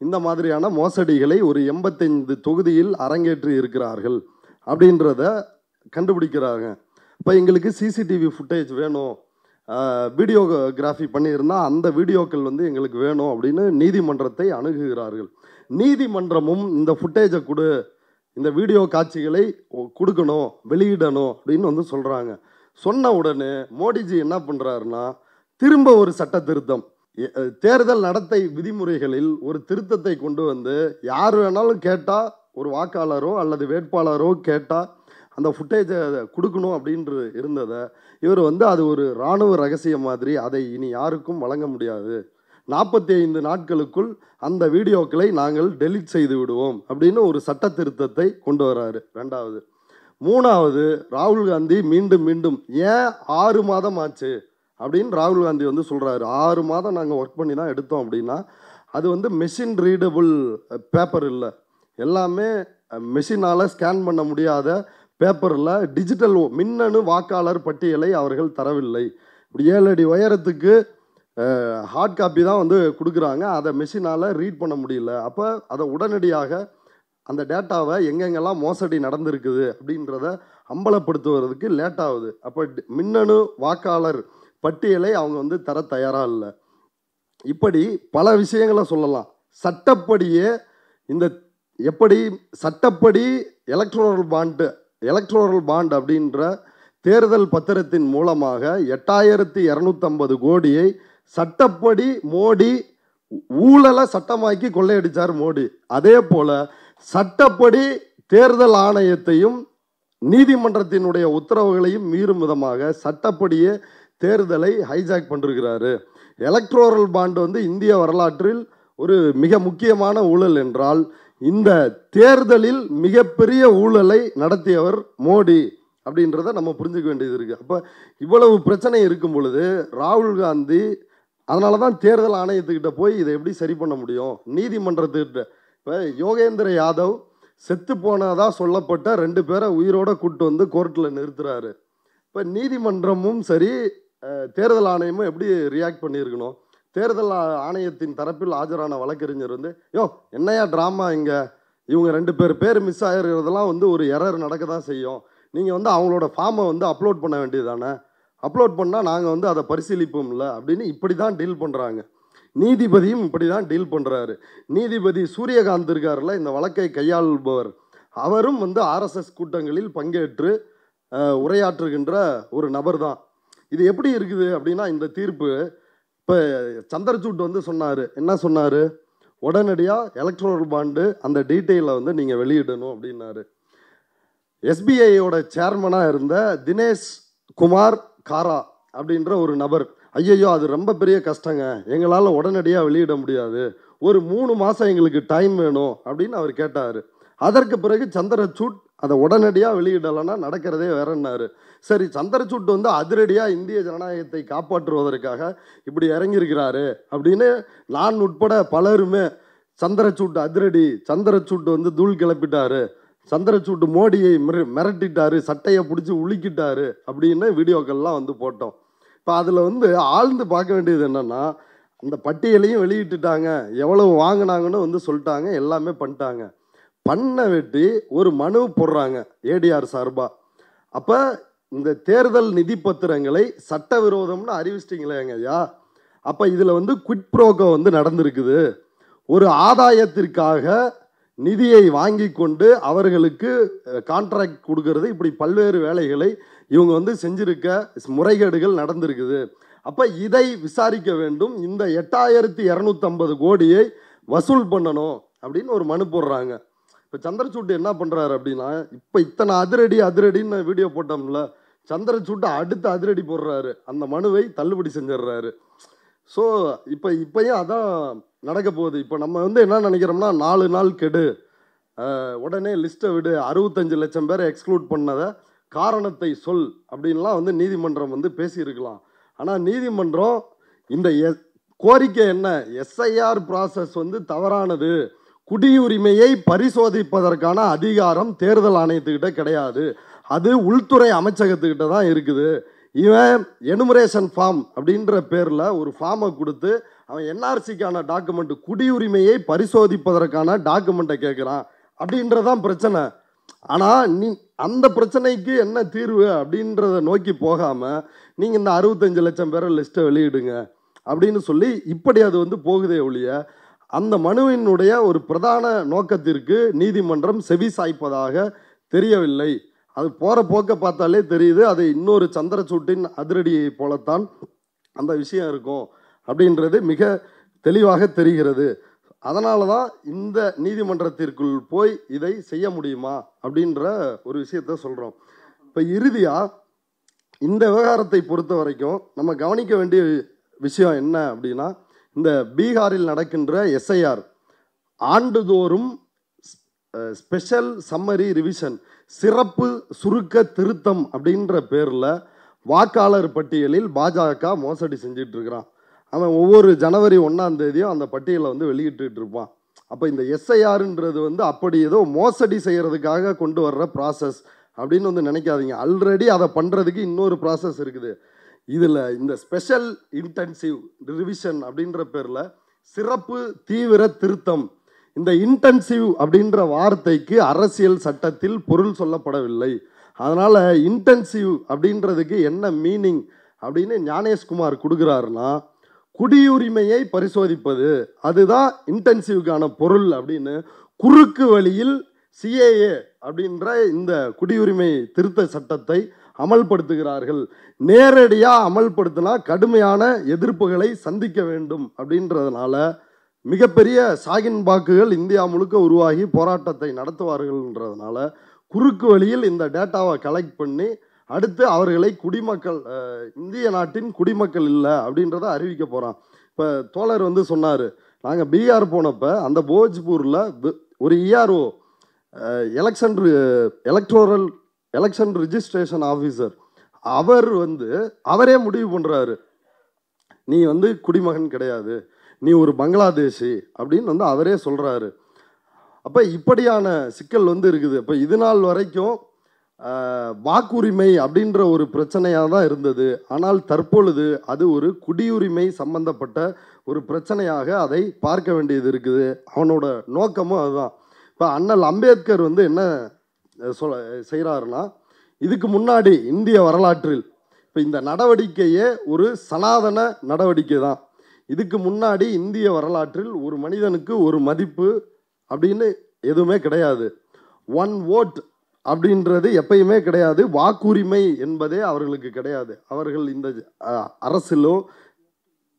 இந்த மாதிரியான மோசடிகளை ஒரு 85 தொகுதியில் அரங்கேற்றி இருக்கிறார்கள் அப்படின்றத கண்டுபிடிக்கிறாங்க. இப்போ எங்களுக்கு சிசிடிவி ஃபுட்டேஜ் வேணும், வீடியோகிராஃபி பண்ணியிருந்தால் அந்த வீடியோக்கள் வந்து எங்களுக்கு வேணும் அப்படின்னு நீதிமன்றத்தை அணுகுகிறார்கள். நீதிமன்றமும் இந்த ஃபுட்டேஜை கொடு, இந்த வீடியோ காட்சிகளை கொடுக்கணும், வெளியிடணும் அப்படின்னு வந்து சொல்கிறாங்க. சொன்ன உடனே மோடிஜி என்ன பண்ணுறாருன்னா திரும்ப ஒரு சட்ட திருத்தம், தேர்தல் நடத்தை விதிமுறைகளில் ஒரு திருத்தத்தை கொண்டு வந்து யார் வேணாலும் கேட்டால், ஒரு வாக்காளரோ அல்லது வேட்பாளரோ கேட்டால் அந்த ஃபுட்டேஜை கொடுக்கணும் அப்படின்று இருந்ததை இவர் வந்து அது ஒரு இராணுவ ரகசியம் மாதிரி, அதை இனி யாருக்கும் வழங்க முடியாது, 45 நாட்களுக்குள் அந்த வீடியோக்களை நாங்கள் டெலீட் செய்து விடுவோம் அப்படின்னு ஒரு சட்ட திருத்தத்தை கொண்டு வராரு. ரெண்டாவது. மூணாவது, ராகுல் காந்தி மீண்டும் மீண்டும் ஏன் 6 மாதம் ஆச்சு அப்படின்னு ராகுல் காந்தி வந்து சொல்கிறாரு. 6 மாதம் நாங்கள் ஒர்க் பண்ணி தான் எடுத்தோம் அப்படின்னா அது வந்து மெஷின் ரீடபிள் பேப்பர் இல்லை, எல்லாமே மெஷினால் ஸ்கேன் பண்ண முடியாத பேப்பரில் டிஜிட்டல் மின்னணு வாக்காளர் பட்டியலை அவர்கள் தரவில்லை. இப்படி 7 அடி உயரத்துக்கு ஹார்ட் காப்பி தான் வந்து கொடுக்குறாங்க, அதை மெஷினால் ரீட் பண்ண முடியல. அப்போ அதை உடனடியாக அந்த டேட்டாவை எங்கெங்கெல்லாம் மோசடி நடந்திருக்குது அப்படின்றத அம்பலப்படுத்துவதற்கு லேட் ஆகுது. அப்போ மின்னணு வாக்காளர் பட்டியலை அவங்க வந்து தர தயாராக இல்லை. இப்படி பல விஷயங்களை சொல்லலாம். சட்டப்படியே இந்த எப்படி சட்டப்படி எலக்ட்ரோரல் பாண்ட் அப்படின்ற தேர்தல் பத்திரத்தின் மூலமாக 8250 கோடியை சட்டப்படி மோடி ஊழலை சட்டமாக்கி கொள்ளையடிச்சார் மோடி. அதே போல சட்டப்படி தேர்தல் ஆணையத்தையும் நீதிமன்றத்தினுடைய உத்தரவுகளையும் மீறும் விதமாக சட்டப்படியே தேர்தலை ஹைஜாக் பண்ணிருக்கிறாரு. எலக்ட்ரோரல் பாண்ட் வந்து இந்திய வரலாற்றில் ஒரு மிக முக்கியமான ஊழல் என்றால் இந்த தேர்தலில் மிகப்பெரிய ஊழலை நடத்தியவர் மோடி அப்படின்றத நம்ம புரிஞ்சுக்க வேண்டியது இருக்குது. அப்போ இவ்வளவு பிரச்சனை இருக்கும் பொழுது ராகுல் காந்தி அதனால தான் தேர்தல் ஆணையத்துக்கிட்ட போய் இதை எப்படி சரி பண்ண முடியும், நீதிமன்றத்துக்கிட்ட. இப்போ யோகேந்திர யாதவ் செத்து போனதாக சொல்லப்பட்ட 2 பேரை உயிரோட கூப்பிட்டு வந்து கோர்ட்டில் நிறுத்துறாரு. இப்போ நீதிமன்றமும் சரி தேர்தல் ஆணையமும் எப்படி ரியாக்ட் பண்ணியிருக்கணும்? தேர்தல் ஆணையத்தின் தரப்பில் ஆஜரான வழக்கறிஞர் வந்து என்னையா ட்ராமா, இங்கே இவங்க 2 பேர் மிஸ் ஆகிருக்கிறதெல்லாம் வந்து ஒரு எரர் நடக்க தான் செய்யும், நீங்கள் வந்து அவங்களோட ஃபார்மை வந்து அப்லோட் பண்ண வேண்டியது தானே, அப்லோட் பண்ணால் நாங்கள் வந்து அதை பரிசீலிப்போம் இல்லை அப்படின்னு இப்படி தான் டீல் பண்ணுறாங்க. நீதிபதியும் இப்படி தான் டீல் பண்ணுறாரு. நீதிபதி சூரியகாந்த் இருக்கார்ல, இந்த வழக்கை கையாள்பவர், அவரும் வந்து ஆர்எஸ்எஸ் கூட்டங்களில் பங்கேற்று உரையாற்றுகின்ற ஒரு நபர் தான். இது எப்படி இருக்குது அப்படின்னா இந்த தீர்ப்பு, இப்போ சந்திரசூட் வந்து சொன்னார், என்ன சொன்னார், உடனடியாக எலக்ட்ரோரல் பாண்டு அந்த டீட்டெயிலை வந்து நீங்கள் வெளியிடணும் அப்படின்னாரு. எஸ்பிஐயோட சேர்மனாக இருந்த தினேஷ் குமார் காரா அப்படின்ற ஒரு நபர், ஐயையோ அது ரொம்ப பெரிய கஷ்டங்க, எங்களால் உடனடியாக வெளியிட முடியாது, ஒரு 3 மாதம் எங்களுக்கு டைம் வேணும் அப்படின்னு அவர் கேட்டார். அதற்கு பிறகு சந்திரசூட் அதை உடனடியாக வெளியிடலைன்னா நடக்கிறதே வேறன்னாரு. சரி, சந்திரசூட் வந்து அதிரடியாக இந்திய ஜனநாயகத்தை காப்பாற்றுவதற்காக இப்படி இறங்கியிருக்கிறாரு அப்படின்னு நான் உட்பட பலருமே சந்திரசூட் அதிரடி, சந்திரசூட் வந்து தூள் கிளப்பிட்டாரு, சந்திரசூட் மோடியை மிரட்டிட்டாரு, சட்டையை பிடிச்சி உலுக்கிட்டாரு அப்படின்னு வீடியோக்கள்லாம் வந்து போட்டோம். இப்போ அதில் வந்து ஆழ்ந்து பார்க்க வேண்டியது என்னென்னா, அந்த பட்டியலையும் வெளியிட்டுட்டாங்க, எவ்வளவு வாங்கினாங்கன்னு வந்து சொல்லிட்டாங்க, எல்லாமே பண்ணிட்டாங்க. பண்ண வெட்டி ஒரு மனு போடுறாங்க ஏடிஆர் சார்பா. அப்போ இந்த தேர்தல் நிதி பத்திரங்களை சட்டவிரோதம்னு அறிவிச்சிட்டிங்களேங்க ஐயா, அப்போ இதில் வந்து குவிட் ப்ரோக்கோ வந்து நடந்திருக்குது, ஒரு ஆதாயத்திற்காக நிதியை வாங்கி கொண்டு அவர்களுக்கு கான்ட்ராக்ட் கொடுக்கறது, இப்படி பல்வேறு வேலைகளை இவங்க வந்து செஞ்சிருக்க முறைகேடுகள் நடந்திருக்குது. அப்போ இதை விசாரிக்க வேண்டும், இந்த 8250 கோடியை வசூல் பண்ணணும் அப்படின்னு ஒரு மனு போடுறாங்க. இப்போ சந்திரசூட் என்ன பண்ணுறாரு அப்படின்னா, இப்போ இத்தனை அதிரடின்னு வீடியோ போட்டோம்ல, சந்திரசூட் அடுத்த அதிரடி போடுறாரு, அந்த மனுவை தள்ளுபடி செஞ்சிடுறாரு. ஸோ இப்போயும் அதான் நடக்க போகுது. இப்போ நம்ம வந்து என்ன நினைக்கிறோம்னா, 4 நாள் கெடு, உடனே லிஸ்ட்டை விடு, 65 லட்சம் பேரை எக்ஸ்க்ளூட் பண்ணதை காரணத்தை சொல் அப்படின்லாம் வந்து நீதிமன்றம் வந்து பேசியிருக்கலாம். ஆனால் நீதிமன்றம் இந்த கோரிக்கை என்ன, எஸ்ஐஆர் ப்ராசஸ் வந்து தவறானது, குடியுரிமையை பரிசோதிப்பதற்கான அதிகாரம் தேர்தல் ஆணையத்துக்கிட்ட கிடையாது, அது உள்துறை அமைச்சகத்துக்கிட்ட தான் இருக்குது, இவன் எனுமரேஷன் ஃபார்ம் அப்படின்ற பேரில் ஒரு ஃபார்மை கொடுத்து அவன் என்ஆர்சிக்கான டாக்குமெண்ட், குடியுரிமையை பரிசோதிப்பதற்கான டாக்குமெண்ட்டை கேட்குறான் அப்படின்றதான் பிரச்சனை. ஆனால் நீ அந்த பிரச்சனைக்கு என்ன தீர்வு அப்படின்றத நோக்கி போகாமல் நீங்கள் இந்த 65 லட்சம் பேரை லிஸ்ட்டை வெளியிடுங்க அப்படின்னு சொல்லி இப்படி அது வந்து போகுதே ஒழிய அந்த மனுவினுடைய ஒரு பிரதான நோக்கத்திற்கு நீதிமன்றம் செவி சாய்ப்பதாக தெரியவில்லை. அது போகிற போக்க பார்த்தாலே தெரியுது, அது இன்னொரு சந்திரசூட்டின் அதிரடியை போலத்தான் அந்த விஷயம் இருக்கும் அப்படின்றது மிக தெளிவாக தெரிகிறது. அதனால தான் இந்த நீதிமன்றத்திற்குள் போய் இதை செய்ய முடியுமா அப்படின்ற ஒரு விஷயத்த சொல்கிறோம். இப்போ இறுதியாக இந்த விவகாரத்தை பொறுத்த வரைக்கும் நம்ம கவனிக்க வேண்டிய விஷயம் என்ன அப்படின்னா, இந்த பீகாரில் நடக்கின்ற எஸ்ஐஆர் ஆண்டுதோறும் ஸ்பெஷல் சம்மரி ரிவிஷன், சிறப்பு சுருக்க திருத்தம் அப்படின்ற பேரில் வாக்காளர் பட்டியலில் பாஜக மோசடி செஞ்சிட்டு இருக்கிறான். அவன் ஒவ்வொரு ஜனவரி 1ஆம் தேதியும் அந்த பட்டியலை வந்து வெளியிட்டு இருப்பான். அப்போ இந்த எஸ்ஐஆர்ன்றது வந்து அப்படி ஏதோ மோசடி செய்கிறதுக்காக கொண்டு வர்ற ப்ராசஸ் அப்படின்னு வந்து நினைக்காதீங்க. ஆல்ரெடி அதை பண்ணுறதுக்கு இன்னொரு ப்ராசஸ் இருக்குது. இதில் இந்த ஸ்பெஷல் இன்டென்சிவ் ரிவிஷன் அப்படின்ற பேரில் சிறப்பு தீவிர திருத்தம், இந்த இன்டென்சிவ் அப்படின்ற வார்த்தைக்கு அரசியல் சட்டத்தில் பொருள் சொல்லப்படவில்லை. அதனால் இன்டென்சிவ் அப்படின்றதுக்கு என்ன மீனிங் அப்படின்னு ஞானேஷ்குமார் கொடுக்குறாருன்னா, குடியுரிமையை பரிசோதிப்பது அதுதான் இன்டென்சிவ்க்கான பொருள் அப்படின்னு குறுக்கு வழியில் சிஏஏ அப்படின்ற இந்த குடியுரிமை திருத்த சட்டத்தை அமல்படுத்துகிறார்கள். நேரடியாக அமல்படுத்தினா கடுமையான எதிர்ப்புகளை சந்திக்க வேண்டும் அப்படின்றதுனால மிகப்பெரிய சாகின் பாக்குகள் இந்தியா முழுக்க உருவாகி போராட்டத்தை நடத்துவார்கள்ன்றதுனால குறுக்கு வழியில் இந்த டேட்டாவை கலெக்ட் பண்ணி அடுத்து அவர்களை குடிமக்கள், இந்திய நாட்டின் குடிமக்கள் இல்லை அப்படின்றத அறிவிக்க போகிறான். இப்போ தோழர் வந்து சொன்னார், நாங்கள் பீகார் போனப்போ அந்த போஜ்பூரில் ஒரு ERO electoral election registration officer, அவர் வந்து அவரே முடிவு பண்ணுறாரு, நீ வந்து குடிமகன் கிடையாது, நீ ஒரு பங்களாதேஷி அப்படின்னு வந்து அவரே சொல்கிறாரு. அப்போ இப்படியான சிக்கல் வந்து இருக்குது. இப்போ இது நாள் வரைக்கும் வாக்குரிமை அப்படின்ற ஒரு பிரச்சனையாக தான் இருந்தது. ஆனால் தற்பொழுது அது ஒரு குடியுரிமை சம்பந்தப்பட்ட ஒரு பிரச்சனையாக அதை பார்க்க வேண்டியது இருக்குது. அவனோட நோக்கமும் அதுதான். இப்போ அண்ணல் அம்பேத்கர் வந்து என்ன செய்கிறாருன்னா, இதுக்கு முன்னாடி இந்திய வரலாற்றில் இப்போ இந்த நடவடிக்கையே ஒரு சனாதன நடவடிக்கை தான். இதுக்கு முன்னாடி இந்திய வரலாற்றில் ஒரு மனிதனுக்கு ஒரு மதிப்பு அப்படின்னு எதுவுமே கிடையாது. ஒன் ஓட் அப்படின்றது எப்பயுமே கிடையாது. வாக்குரிமை என்பதே அவர்களுக்கு கிடையாது. அவர்கள் இந்த அரசிலோ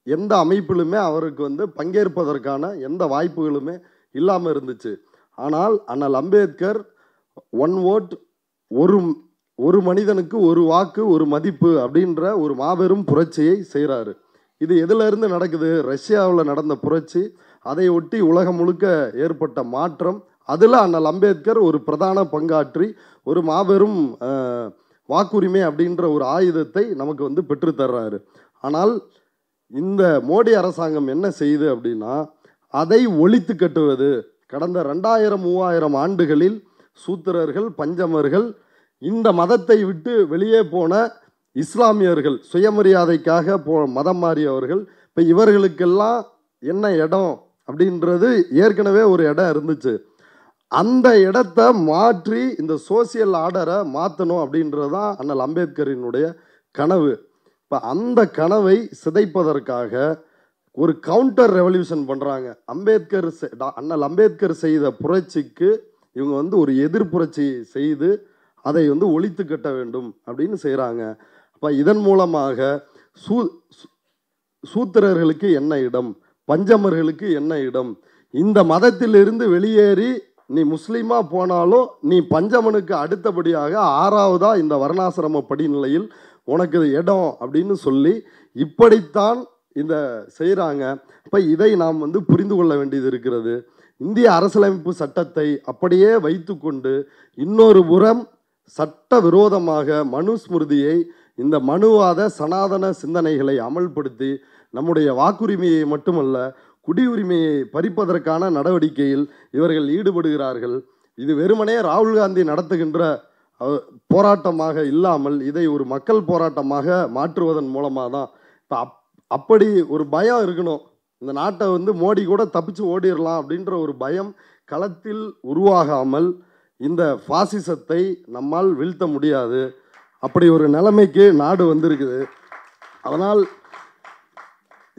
எந்த அமைப்பிலுமே அவருக்கு வந்து பங்கேற்பதற்கான எந்த வாய்ப்புகளுமே இல்லாமல் இருந்துச்சு. ஆனால் அண்ணல் அம்பேத்கர் ஒன் ஓட், ஒரு மனிதனுக்கு ஒரு வாக்கு ஒரு மதிப்பு அப்படின்ற ஒரு மாபெரும் புரட்சியை செய்கிறாரு. இது எதிலிருந்து நடக்குது? ரஷ்யாவில் நடந்த புரட்சி, அதை ஒட்டி உலகம் முழுக்க ஏற்பட்ட மாற்றம், அதில் அண்ணல் அம்பேத்கர் ஒரு பிரதான பங்காற்றி ஒரு மாபெரும் வாக்குரிமை அப்படின்ற ஒரு ஆயுதத்தை நமக்கு வந்து பெற்றுத்தர்றாரு. ஆனால் இந்த மோடி அரசாங்கம் என்ன செய்யுது அப்படின்னா, அதை ஒழித்து கட்டுவது. கடந்த 2000-3000 ஆண்டுகளில் சூத்திரர்கள், பஞ்சமர்கள், இந்த மதத்தை விட்டு வெளியே போன இஸ்லாமியர்கள், சுயமரியாதைக்காக மதம் மாறியவர்கள், இப்போ இவர்களுக்கெல்லாம் என்ன இடம் அப்படின்றது ஏற்கனவே ஒரு இடம் இருந்துச்சு. அந்த இடத்த மாற்றி இந்த சோசியல் ஆர்டரை மாற்றணும் அப்படின்றது தான் அண்ணல் அம்பேத்கரினுடைய கனவு. இப்போ அந்த கனவை சிதைப்பதற்காக ஒரு கவுண்டர் ரெவல்யூஷன் பண்ணுறாங்க. அண்ணல் அம்பேத்கர் செய்த புரட்சிக்கு இவங்க வந்து ஒரு எதிர்ப்புரட்சி செய்து அதை வந்து ஒழித்து கட்ட வேண்டும் அப்படின்னு செய்கிறாங்க. அப்போ இதன் மூலமாக சூத்திரர்களுக்கு என்ன இடம், பஞ்சமர்களுக்கு என்ன இடம், இந்த மதத்திலிருந்து வெளியேறி நீ முஸ்லீமா போனாலும் நீ பஞ்சமனுக்கு அடுத்தபடியாக 6வதா இந்த வர்ணாசிரம படிநிலையில் உனக்கு இடம் அப்படின்னு சொல்லி இப்படித்தான் இந்த செய்கிறாங்க. இப்போ இதை நாம் வந்து புரிந்து கொள்ள வேண்டியது இருக்கிறது. இந்திய அரசியலமைப்பு சட்டத்தை அப்படியே வைத்துக்கொண்டு இன்னொரு புறம் சட்ட விரோதமாக மனுஸ்மிருதியை, இந்த மனுவாத சனாதன சிந்தனைகளை அமல்படுத்தி நம்முடைய வாக்குரிமையை மட்டுமல்ல குடியுரிமையை பறிப்பதற்கான நடவடிக்கையில் இவர்கள் ஈடுபடுகிறார்கள். இது வெறுமனே ராகுல் காந்தி நடத்துகின்ற போராட்டமாக இல்லாமல் இதை ஒரு மக்கள் போராட்டமாக மாற்றுவதன் மூலமாக தான் இப்போ அப்படி ஒரு பயம் இருக்கணும். இந்த நாட்டை வந்து மோடி கூட தப்பிச்சு ஓடிடலாம் அப்படின்ற ஒரு பயம் களத்தில் உருவாகாமல் இந்த பாசிசத்தை நம்மால் வீழ்த்த முடியாது. அப்படி ஒரு நிலைமைக்கு நாடு வந்திருக்குது. அதனால்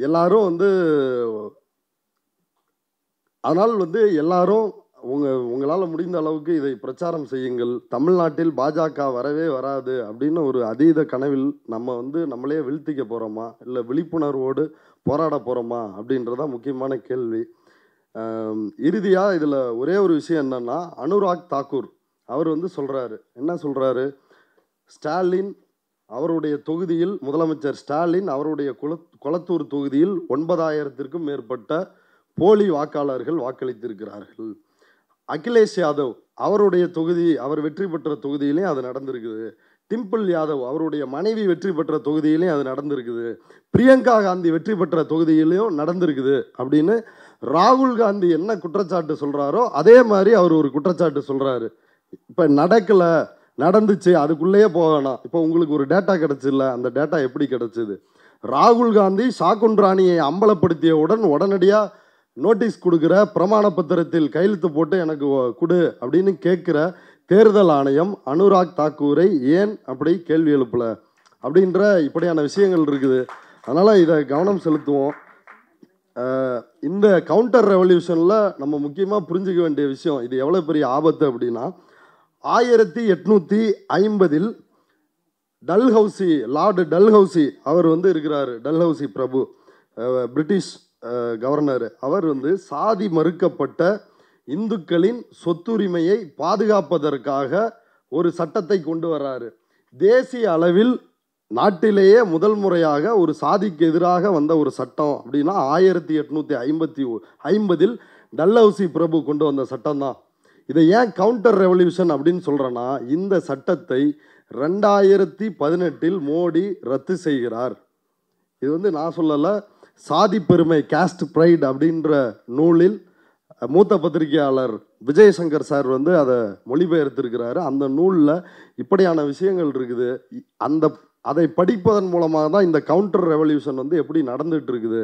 எல்லாரும் எல்லாரும் உங்களால் முடிந்த அளவுக்கு இதை பிரச்சாரம் செய்யுங்கள். தமிழ்நாட்டில் பாஜக வரவே வராது அப்படின்னு ஒரு அதீத கனவில் நம்மளே வீழ்த்திக்க போகிறோமா, இல்லை விழிப்புணர்வோடு போராட போகிறோமா அப்படின்றதான் முக்கியமான கேள்வி. இறுதியாக இதில் ஒரே ஒரு விஷயம் என்னன்னா, அனுராக் தாக்கூர் அவர் சொல்கிறாரு, என்ன சொல்கிறாரு, ஸ்டாலின் அவருடைய தொகுதியில், முதலமைச்சர் ஸ்டாலின் அவருடைய கொளத்தூர் தொகுதியில் 9,000க்கும் மேற்பட்ட போலி வாக்காளர்கள் வாக்களித்திருக்கிறார்கள். அகிலேஷ் யாதவ் அவருடைய தொகுதி, அவர் வெற்றி பெற்ற தொகுதியிலையும் அது நடந்திருக்குது. டிம்பிள் யாதவ் அவருடைய மனைவி வெற்றி பெற்ற தொகுதியிலையும் அது நடந்திருக்குது. பிரியங்கா காந்தி வெற்றி பெற்ற தொகுதியிலையும் நடந்திருக்குது அப்படின்னு ராகுல் காந்தி என்ன குற்றச்சாட்டு சொல்கிறாரோ அதே மாதிரி அவர் ஒரு குற்றச்சாட்டு சொல்கிறாரு. இப்போ நடக்கலை, நடந்துச்சு, அதுக்குள்ளேயே போகணும். இப்போ உங்களுக்கு ஒரு டேட்டா கிடச்சில்ல, அந்த டேட்டா எப்படி கிடச்சிது? ராகுல் காந்தி சாகுன்ராணியை அம்பலப்படுத்தியவுடன் உடனடியாக நோட்டீஸ் கொடுக்குற, பிரமாண பத்திரத்தில் கையெழுத்து போட்டு எனக்கு கொடு அப்படின்னு கேட்குற தேர்தல் ஆணையம் அனுராக் தாக்கூரை ஏன் அப்படி கேள்வி எழுப்பலை அப்படின்ற இப்படியான விஷயங்கள் இருக்குது. அதனால் இதை கவனம் செலுத்துவோம். இந்த கவுண்டர் ரெவல்யூஷனில் நம்ம முக்கியமாக புரிஞ்சுக்க வேண்டிய விஷயம், இது எவ்வளோ பெரிய ஆபத்து அப்படின்னா, 1850 டல்ஹவுசி, லார்டு டல்ஹவுசி அவர் இருக்கிறாரு. டல்ஹவுசி பிரபு, பிரிட்டிஷ் கவர்னர். அவர் சாதி மறுக்கப்பட்ட இந்துக்களின் சொத்துரிமையை பாதுகாப்பதற்காக ஒரு சட்டத்தை கொண்டு வர்றாரு. தேசிய அளவில் நாட்டிலேயே முதல் முறையாக ஒரு சாதிக்கு எதிராக வந்த ஒரு சட்டம் அப்படின்னா 1850 டல்ஹவுசி பிரபு கொண்டு வந்த சட்டம் தான். இதை ஏன் கவுண்டர் ரெவல்யூஷன் அப்படின்னு சொல்கிறேன்னா, இந்த சட்டத்தை 2018 மோடி ரத்து செய்கிறார். இது நான் சொல்லலை, சாதி பெருமை, காஸ்ட் ப்ரைட் அப்படின்ற நூலில் மூத்த பத்திரிகையாளர் விஜயசங்கர் சார் அதை மொழிபெயர்த்திருக்கிறாரு. அந்த நூலில் இப்படியான விஷயங்கள் இருக்குது. அதை படிப்பதன் மூலமாக தான் இந்த கவுண்டர் ரெவல்யூஷன் எப்படி நடந்துட்டு இருக்குது,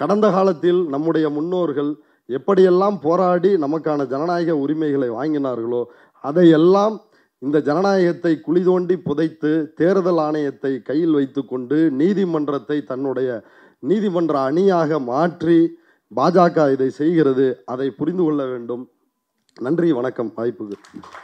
கடந்த காலத்தில் நம்முடைய முன்னோர்கள் எப்படியெல்லாம் போராடி நமக்கான ஜனநாயக உரிமைகளை வாங்கினார்களோ அதையெல்லாம் இந்த ஜனநாயகத்தை குழி தோண்டி புதைத்து தேர்தல் ஆணையத்தை கையில் வைத்து கொண்டு நீதிமன்றத்தை தன்னுடைய நீதிமன்ற அணியாக மாற்றி பாஜக இதை செய்கிறது. அதை புரிந்து கொள்ள வேண்டும். நன்றி, வணக்கம், வாய்ப்புக்கு.